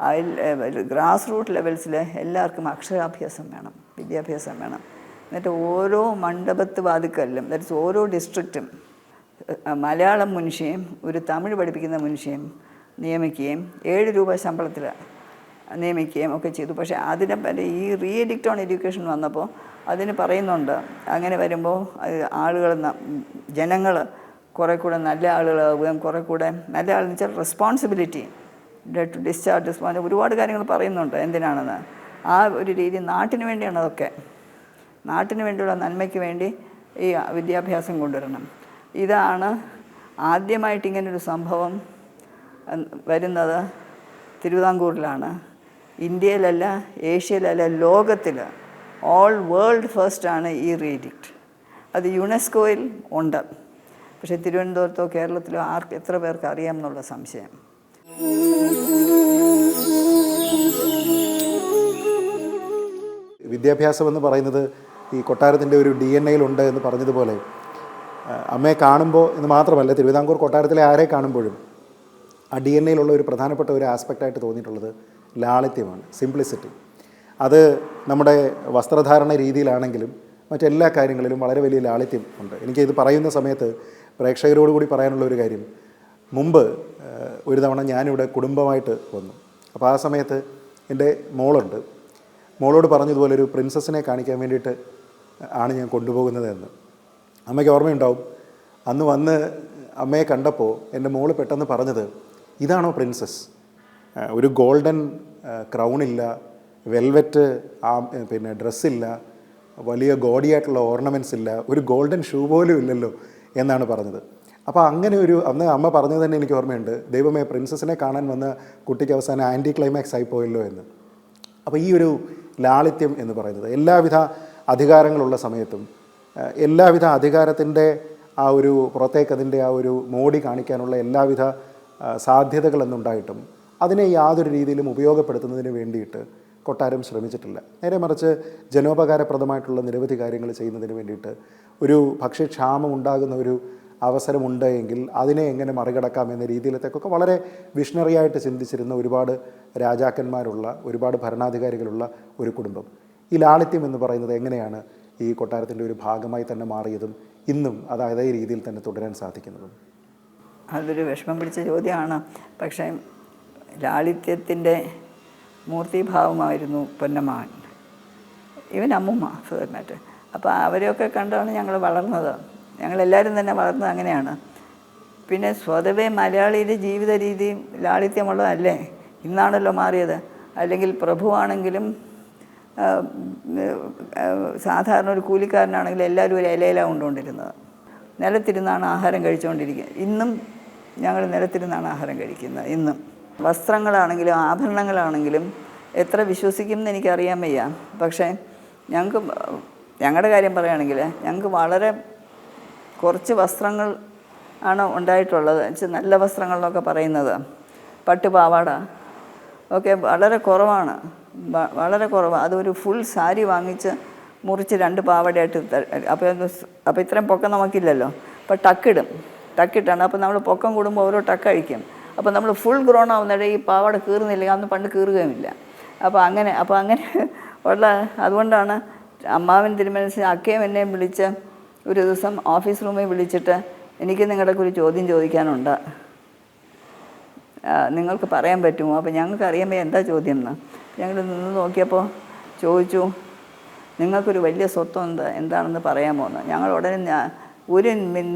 അതിൽ ഗ്രാസ് റൂട്ട് ലെവൽസിൽ എല്ലാവർക്കും അക്ഷരാഭ്യാസം വേണം, വിദ്യാഭ്യാസം വേണം. എന്നിട്ട് ഓരോ മണ്ഡപത്ത് വാതുക്കലിലും, ദാറ്റ്സ് ഓരോ ഡിസ്ട്രിക്റ്റും മലയാളം മുൻഷിയും ഒരു തമിഴ് പഠിപ്പിക്കുന്ന മുൻഷിയും നിയമിക്കുകയും 7 രൂപ ശമ്പളത്തിൽ നിയമിക്കുകയും ഒക്കെ ചെയ്തു. പക്ഷേ അതിനെ ഈ റീ എഡിക്റ്റ് ഓൺ എഡ്യൂക്കേഷൻ വന്നപ്പോൾ അതിന് പറയുന്നുണ്ട്, അങ്ങനെ വരുമ്പോൾ ആളുകൾ, ജനങ്ങൾ കുറേ കൂടെ നല്ല ആളുകളാവുകയും കുറേ കൂടെ നല്ല ആളെന്ന് വെച്ചാൽ റെസ്പോൺസിബിലിറ്റി ടു ഡിസ്ചാർജ് ഒരുപാട് കാര്യങ്ങൾ പറയുന്നുണ്ട് എന്തിനാണെന്ന്. ആ ഒരു രീതി നാട്ടിന് വേണ്ടിയാണ്. അതൊക്കെ നാട്ടിന് വേണ്ടിയുള്ള നന്മയ്ക്ക് വേണ്ടി ഈ വിദ്യാഭ്യാസം കൊണ്ടുവരണം. ഇതാണ് ആദ്യമായിട്ട് ഇങ്ങനൊരു സംഭവം വരുന്നത് തിരുവിതാംകൂറിലാണ്. ഇന്ത്യയിലല്ല, ഏഷ്യയിലല്ല, ലോകത്തിൽ ഓൾ വേൾഡ് ഫസ്റ്റാണ് ഈ റീഡിക്റ്റ്. അത് യുനെസ്കോയിൽ ഉണ്ട്. പക്ഷേ തിരുവനന്തപുരത്തോ കേരളത്തിലോ എത്ര പേർക്ക് അറിയാം എന്നുള്ള സംശയം. വിദ്യാഭ്യാസം എന്ന് പറയുന്നത് ഈ കൊട്ടാരത്തിൻ്റെ ഒരു DNA ഉണ്ട് എന്ന് പറഞ്ഞതുപോലെ അമ്മയെ കാണുമ്പോൾ എന്ന് മാത്രമല്ല, തിരുവിതാംകൂർ കൊട്ടാരത്തിലെ ആരെ കാണുമ്പോഴും ആ DNA ഒരു പ്രധാനപ്പെട്ട ഒരു ആസ്പെക്റ്റായിട്ട് തോന്നിയിട്ടുള്ളത് ലാളിത്യമാണ്, സിംപ്ലിസിറ്റി. അത് നമ്മുടെ വസ്ത്രധാരണ രീതിയിലാണെങ്കിലും മറ്റെല്ലാ കാര്യങ്ങളിലും വളരെ വലിയ ലാളിത്യം ഉണ്ട്. എനിക്കിത് പറയുന്ന സമയത്ത് പ്രേക്ഷകരോട് കൂടി പറയാനുള്ള ഒരു കാര്യം, മുമ്പ് ഒരു തവണ ഞാനിവിടെ കുടുംബമായിട്ട് വന്നു. അപ്പോൾ ആ സമയത്ത് എൻ്റെ മോളുണ്ട്. മോളോട് പറഞ്ഞതുപോലെ ഒരു പ്രിൻസസിനെ കാണിക്കാൻ വേണ്ടിയിട്ട് ആണ് ഞാൻ കൊണ്ടുപോകുന്നത് എന്ന്. അമ്മയ്ക്ക് ഓർമ്മയുണ്ടാവും, അന്ന് വന്ന് അമ്മയെ കണ്ടപ്പോൾ എൻ്റെ മോള് പെട്ടെന്ന് പറഞ്ഞത്, ഇതാണോ പ്രിൻസസ്? ഒരു ഗോൾഡൻ ക്രൗണില്ല, വെൽവെറ്റ് പിന്നെ ഡ്രസ്സില്ല, വലിയ ഗോഡിയായിട്ടുള്ള ഓർണമെൻറ്റ്സ് ഇല്ല, ഒരു ഗോൾഡൻ ഷൂ പോലും ഇല്ലല്ലോ എന്നാണ് പറഞ്ഞത്. അപ്പോൾ അങ്ങനെ ഒരു അന്ന് അമ്മ പറഞ്ഞത് തന്നെ എനിക്ക് ഓർമ്മയുണ്ട്, ദൈവമേ പ്രിൻസസിനെ കാണാൻ വന്ന കുട്ടിക്ക് അവസാനം ആൻറ്റി ക്ലൈമാക്സ് ആയിപ്പോയല്ലോ എന്ന്. അപ്പോൾ ഈ ഒരു ലാളിത്യം എന്ന് പറയുന്നത് എല്ലാവിധ അധികാരങ്ങളുള്ള സമയത്തും എല്ലാവിധ അധികാരത്തിൻ്റെ ആ ഒരു പുറത്തേക്ക് അതിൻ്റെ ആ ഒരു മോടി കാണിക്കാനുള്ള എല്ലാവിധ സാധ്യതകളെന്നുണ്ടായിട്ടും അതിനെ യാതൊരു രീതിയിലും ഉപയോഗപ്പെടുത്തുന്നതിന് വേണ്ടിയിട്ട് കൊട്ടാരം ശ്രമിച്ചിട്ടില്ല. നേരെ മറിച്ച് ജനോപകാരപ്രദമായിട്ടുള്ള നിരവധി കാര്യങ്ങൾ ചെയ്യുന്നതിന് വേണ്ടിയിട്ട് ഒരു ഭക്ഷ്യക്ഷാമം ഉണ്ടാകുന്ന ഒരു അവസരമുണ്ട് എങ്കിൽ അതിനെ എങ്ങനെ മറികടക്കാം എന്ന രീതിയിലത്തേക്കൊക്കെ വളരെ വിഷണറിയായിട്ട് ചിന്തിച്ചിരുന്ന ഒരുപാട് രാജാക്കന്മാരുള്ള ഒരുപാട് ഭരണാധികാരികളുള്ള ഒരു കുടുംബം. ഈ ലാളിത്യം എന്ന് പറയുന്നത് എങ്ങനെയാണ് ഈ കൊട്ടാരത്തിൻ്റെ ഒരു ഭാഗമായി തന്നെ മാറിയതും ഇന്നും അത് അതേ രീതിയിൽ തന്നെ തുടരാൻ സാധിക്കുന്നതും? അതൊരു വിഷമം പിടിച്ച ചോദ്യമാണ്. പക്ഷേ ലാളിത്യത്തിൻ്റെ മൂർത്തിഭാവമായിരുന്നു പൊന്നമ്മാവൻ, ഇവൻ അമ്മുമ്മ സുധർമായിട്ട്. അപ്പോൾ അവരെയൊക്കെ കണ്ടാണ് ഞങ്ങൾ വളർന്നത്. ഞങ്ങളെല്ലാവരും തന്നെ വളർന്നത് അങ്ങനെയാണ്. പിന്നെ സ്വതവേ മലയാളിയുടെ ജീവിത രീതി ലാളിത്യമുള്ളതല്ലേ, ഇന്നാണല്ലോ മാറിയത്. അല്ലെങ്കിൽ പ്രഭുവാണെങ്കിലും സാധാരണ ഒരു കൂലിക്കാരനാണെങ്കിലും എല്ലാവരും ഒരു ഇലയിലാണ് കൊണ്ടുകൊണ്ടിരുന്നത്. നിലത്തിരുന്നാണ് ആഹാരം കഴിച്ചുകൊണ്ടിരിക്കുക. ഇന്നും ഞങ്ങൾ നിലത്തിരുന്നാണ് ആഹാരം കഴിക്കുന്നത്. ഇന്നും വസ്ത്രങ്ങളാണെങ്കിലും ആഭരണങ്ങളാണെങ്കിലും എത്ര വിശ്വസിക്കുമെന്ന് എനിക്കറിയാൻ വയ്യ. പക്ഷേ ഞങ്ങളുടെ കാര്യം പറയുകയാണെങ്കിൽ ഞങ്ങൾക്ക് വളരെ കുറച്ച് വസ്ത്രങ്ങൾ ആണ് ഉണ്ടായിട്ടുള്ളത്. നല്ല വസ്ത്രങ്ങളെന്നൊക്കെ പറയുന്നത് പട്ടുപാവാട ഒക്കെ വളരെ കുറവാണ്, വളരെ കുറവാണ്. അതൊരു ഫുൾ സാരി വാങ്ങിച്ച് മുറിച്ച് 2 പാവാടയായിട്ട് അപ്പോൾ ഇത്രയും പൊക്കം നമുക്കില്ലല്ലോ. അപ്പോൾ ടക്കിട്ടാണ്. അപ്പോൾ നമ്മൾ പൊക്കം കൂടുമ്പോൾ ഓരോ ടക്ക് അഴിക്കും. അപ്പോൾ നമ്മൾ ഫുൾ ഗ്രോൺ ആവുന്നിടയിൽ ഈ പാവാട കീറുന്നില്ല, അന്ന് പണ്ട് കീറുകയുമില്ല. അപ്പോൾ അങ്ങനെ ഉള്ള അതുകൊണ്ടാണ് അമ്മാവൻ തിരുമനസ് അക്കയും എന്നെയും വിളിച്ച് ഒരു ദിവസം ഓഫീസ് റൂമിൽ വിളിച്ചിട്ട്, എനിക്ക് നിങ്ങളുടെ ഒരു ചോദ്യം ചോദിക്കാനുണ്ട്, നിങ്ങൾക്ക് പറയാൻ പറ്റുമോ? അപ്പോൾ ഞങ്ങൾക്ക് അറിയാമേ എന്താ ചോദ്യം എന്ന്. ഞങ്ങൾ നിന്ന് നോക്കിയപ്പോൾ ചോദിച്ചു, നിങ്ങൾക്കൊരു വലിയ സ്വത്വം എന്താണെന്ന് പറയാമോ എന്ന്. ഞങ്ങൾ ഉടനെ ഒരു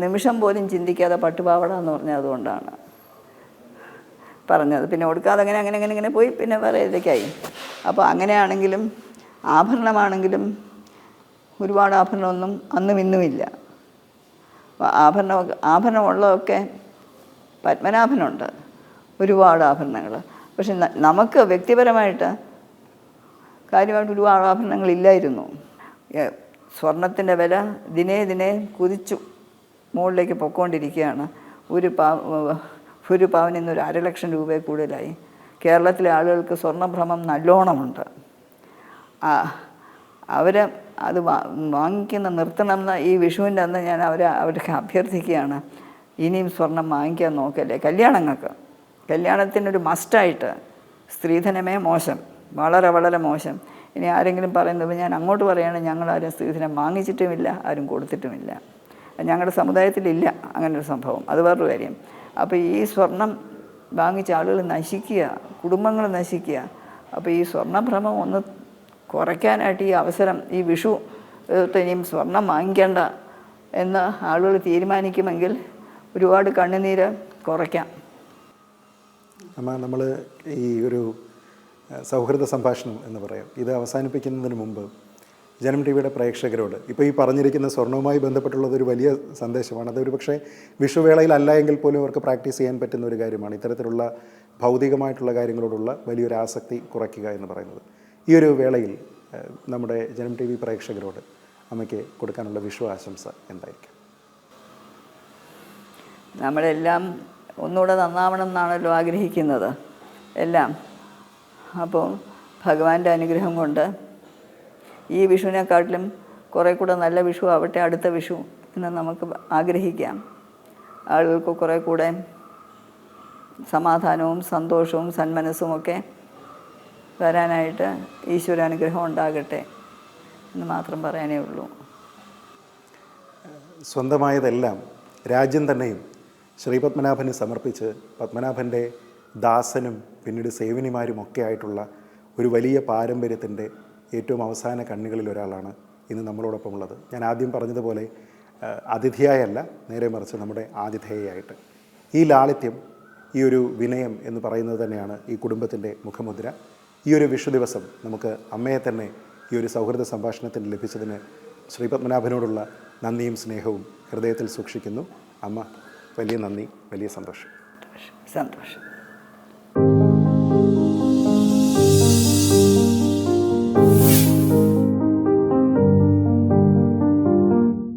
നിമിഷം പോലും ചിന്തിക്കാതെ പട്ടുപാവാട എന്ന് പറഞ്ഞത് അതുകൊണ്ടാണ് പറഞ്ഞത്. പിന്നെ കൊടുക്കാതെ അങ്ങനെ പോയി, പിന്നെ വേറെ ഇതിലേക്കായി. അപ്പോൾ അങ്ങനെയാണെങ്കിലും ആഭരണമാണെങ്കിലും ഒരുപാട് ആഭരണമൊന്നും അന്നും ഇന്നുമില്ല. ആഭരണമുള്ളതൊക്കെ പത്മനാഭനുണ്ട്, ഒരുപാട് ആഭരണങ്ങൾ. പക്ഷെ നമുക്ക് വ്യക്തിപരമായിട്ട് കാര്യമായിട്ട് ഒരുപാട് ആഭരണങ്ങളില്ലായിരുന്നു. സ്വർണത്തിൻ്റെ വില ദിനേ കുതിച്ചു മുകളിലേക്ക് പൊയ്ക്കൊണ്ടിരിക്കുകയാണ്. ഒരു പവന് ഇന്നൊരു 1,00,000 രൂപയിൽ കൂടുതലായി. കേരളത്തിലെ ആളുകൾക്ക് സ്വർണ്ണഭ്രമം നല്ലോണമുണ്ട്. അവർ അത് നിർത്തണം എന്ന് ഈ വിഷുവിൻ്റെ അന്ന് ഞാൻ അവർക്ക് അഭ്യർത്ഥിക്കുകയാണ്, ഇനിയും സ്വർണം വാങ്ങിക്കാൻ നോക്കല്ലേ. കല്യാണത്തിനൊരു മസ്റ്റായിട്ട് സ്ത്രീധനമേ മോശം, വളരെ മോശം. ഇനി ആരെങ്കിലും പറയുന്നത് ഞാൻ അങ്ങോട്ട് പറയുകയാണെങ്കിൽ ഞങ്ങളാരും സ്ത്രീധനം വാങ്ങിച്ചിട്ടുമില്ല, ആരും കൊടുത്തിട്ടുമില്ല. ഞങ്ങളുടെ സമുദായത്തിലില്ല അങ്ങനൊരു സംഭവം, അത് വേറൊരു കാര്യം. അപ്പോൾ ഈ സ്വർണം വാങ്ങിച്ച ആളുകൾ നശിക്കുക, കുടുംബങ്ങൾ നശിക്കുക. അപ്പോൾ ഈ സ്വർണ്ണഭ്രമം ഒന്ന് കുറയ്ക്കാനായിട്ട് ഈ അവസരം, ഈ വിഷു ഇനിയും സ്വർണം വാങ്ങിക്കേണ്ട എന്ന് ആളുകൾ തീരുമാനിക്കുമെങ്കിൽ ഒരുപാട് കണ്ണുനീര് കുറയ്ക്കാം. നമ്മൾ ഈ ഒരു സൗഹൃദ സംഭാഷണം എന്ന് പറയാം, ഇത് അവസാനിപ്പിക്കുന്നതിന് മുമ്പ് ജനം ടി വിയുടെ പ്രേക്ഷകരോട് ഇപ്പോൾ ഈ പറഞ്ഞിരിക്കുന്ന സ്വർണ്ണവുമായി ബന്ധപ്പെട്ടുള്ളതൊരു വലിയ സന്ദേശമാണ്. അതൊരു പക്ഷേ വിഷുവേളയിലല്ല എങ്കിൽ പോലും അവർക്ക് പ്രാക്ടീസ് ചെയ്യാൻ പറ്റുന്ന ഒരു കാര്യമാണ് ഇത്തരത്തിലുള്ള ഭൗതികമായിട്ടുള്ള കാര്യങ്ങളോടുള്ള വലിയൊരു ആസക്തി കുറയ്ക്കുക എന്ന് പറയുന്നത്. ഈ ഒരു വേളയിൽ നമ്മുടെ ജനം ടി വി പ്രേക്ഷകരോട് അമ്മയ്ക്ക് കൊടുക്കാനുള്ള വിഷു ആശംസ എന്തായിരിക്കും? നമ്മളെല്ലാം ഒന്നുകൂടെ നന്നാവണം എന്നാണല്ലോ ആഗ്രഹിക്കുന്നത് എല്ലാം. അപ്പോൾ ഭഗവാന്റെ അനുഗ്രഹം കൊണ്ട് ഈ വിഷുവിനെക്കാട്ടിലും കുറേ കൂടെ നല്ല വിഷു ആവട്ടെ അടുത്ത വിഷു എന്ന് നമുക്ക് ആഗ്രഹിക്കാം. ആളുകൾക്ക് കുറേ കൂടെ സമാധാനവും സന്തോഷവും സന്മനസ്സുമൊക്കെ വരാനായിട്ട് ഈശ്വരാനുഗ്രഹം ഉണ്ടാകട്ടെ എന്ന് മാത്രം പറയാനേ ഉള്ളൂ. സ്വന്തമായതെല്ലാം രാജ്യം തന്നെയും ശ്രീപത്മനാഭന് സമർപ്പിച്ച് പത്മനാഭൻ്റെ ദാസനും പിന്നീട് സേവനിമാരുമൊക്കെ ആയിട്ടുള്ള ഒരു വലിയ പാരമ്പര്യത്തിൻ്റെ ഏറ്റവും അവസാന കണ്ണികളിൽ ഒരാളാണ് ഇന്ന് നമ്മളോടൊപ്പമുള്ളത്. ഞാൻ ആദ്യം പറഞ്ഞതുപോലെ അതിഥിയായല്ല, നേരെ മറിച്ച് നമ്മുടെ ആതിഥേയായിട്ട്. ഈ ലാളിത്യം, ഈ ഒരു വിനയം എന്ന് പറയുന്നത് തന്നെയാണ് ഈ കുടുംബത്തിൻ്റെ മുഖമുദ്ര. ഈ ഒരു വിഷു ദിവസം നമുക്ക് അമ്മയെ തന്നെ ഈ ഒരു സൗഹൃദ സംഭാഷണത്തിന് ലഭിച്ചതിന് ശ്രീപത്മനാഭനോടുള്ള നന്ദിയും സ്നേഹവും ഹൃദയത്തിൽ സൂക്ഷിക്കുന്നു. അമ്മ, വലിയ നന്ദി, വലിയ സന്തോഷം. സന്തോഷം.